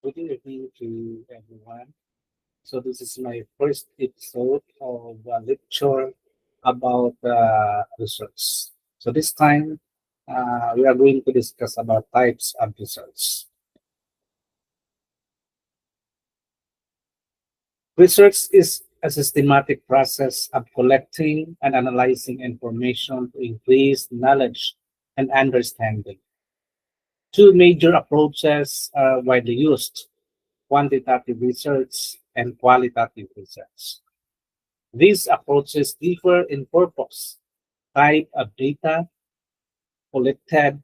Good evening to everyone. So this is my first episode of a lecture about research. So this time we are going to discuss about types of research. Research is a systematic process of collecting and analyzing information to increase knowledge and understanding. Two major approaches are widely used: quantitative research and qualitative research. These approaches differ in purpose, type of data collected,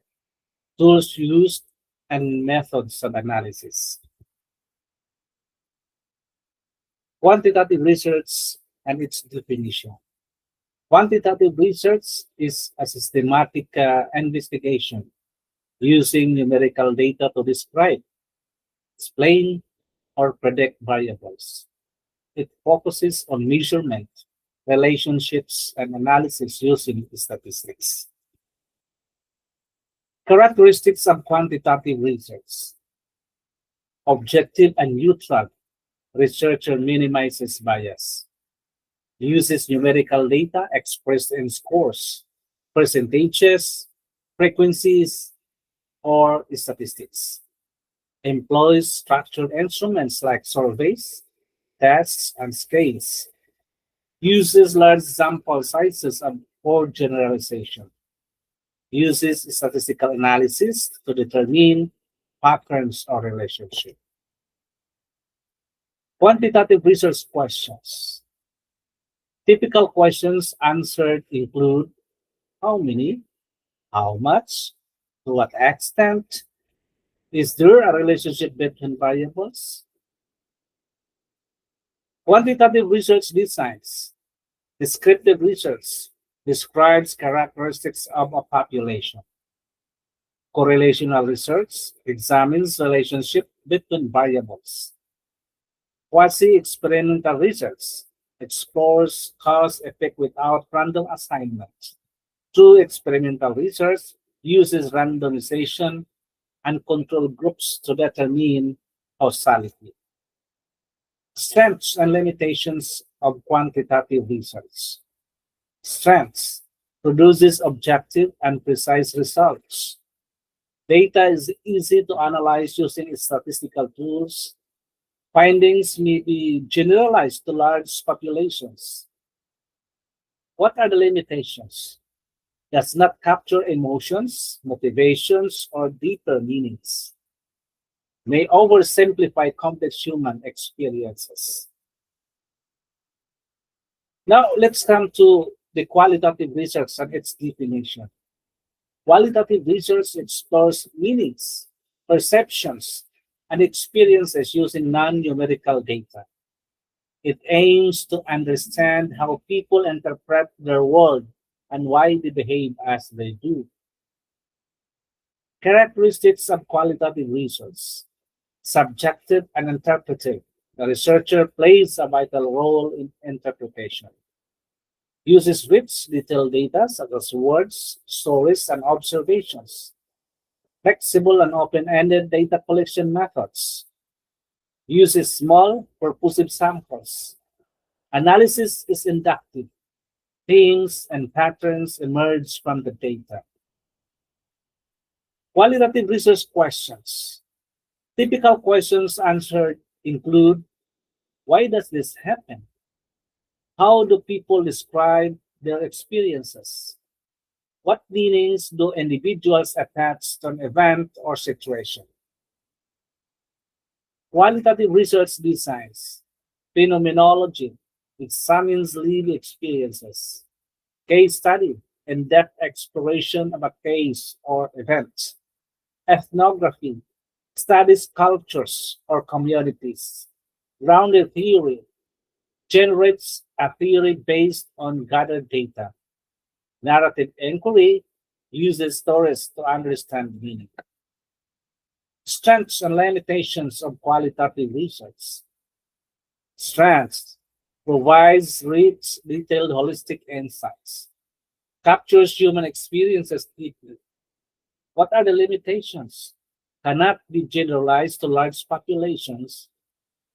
tools used, and methods of analysis. Quantitative research and its definition. Quantitative research is a systematic investigation using numerical data to describe, explain, or predict variables. It focuses on measurement, relationships, and analysis using statistics. Characteristics of quantitative research: objective and neutral. Researcher minimizes bias, uses numerical data expressed in scores, percentages, frequencies, or statistics, employs structured instruments like surveys, tests, and scales, uses large sample sizes for generalization, uses statistical analysis to determine patterns or relationships. Quantitative research questions. Typical questions answered include how many, how much, to what extent, is there a relationship between variables? Quantitative research designs. Descriptive research describes characteristics of a population. Correlational research examines relationship between variables. Quasi-experimental research explores cause-effect without random assignment. True experimental research uses randomization and control groups to determine causality. Strengths and limitations of quantitative research. Strengths: produces objective and precise results. Data is easy to analyze using statistical tools. Findings may be generalized to large populations. What are the limitations? Does not capture emotions, motivations, or deeper meanings. May oversimplify complex human experiences. Now let's come to the qualitative research and its definition. Qualitative research explores meanings, perceptions, and experiences using non-numerical data. It aims to understand how people interpret their world and why they behave as they do. Characteristics of qualitative research: subjective and interpretive. The researcher plays a vital role in interpretation. Uses rich, detailed data such as words, stories, and observations. Flexible and open-ended data collection methods. Uses small, purposive samples. Analysis is inductive. Themes and patterns emerge from the data. Qualitative research questions. Typical questions answered include: why does this happen? How do people describe their experiences? What meanings do individuals attach to an event or situation? Qualitative research designs. Phenomenology examines lived experiences. Case study: in-depth exploration of a case or event. Ethnography studies cultures or communities. Grounded theory generates a theory based on gathered data. Narrative inquiry uses stories to understand meaning. Strengths and limitations of qualitative research. Strengths: provides rich, detailed, holistic insights. Captures human experiences deeply. What are the limitations? cannot be generalized to large populations,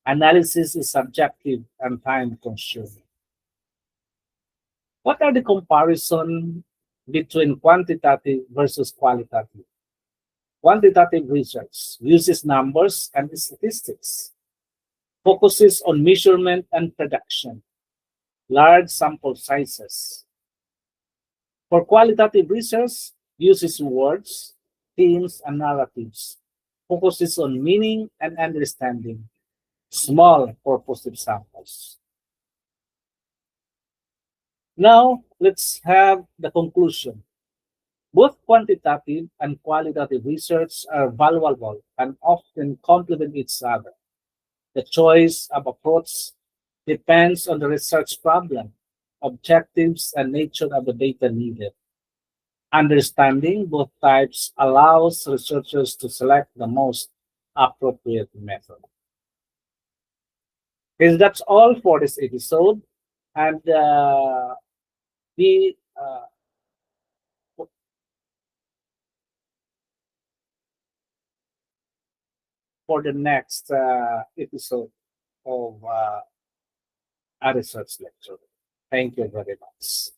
analysis is subjective and time consuming. What are the comparison between quantitative versus qualitative? Quantitative research uses numbers and statistics, focuses on measurement and prediction, large sample sizes. For qualitative research, uses words, themes, and narratives, focuses on meaning and understanding, small purposive samples. Now, let's have the conclusion. Both quantitative and qualitative research are valuable and often complement each other. The choice of approach depends on the research problem, objectives, and nature of the data needed. Understanding both types allows researchers to select the most appropriate method. Okay, that's all for this episode. And the for the next episode of a research lecture. Thank you very much.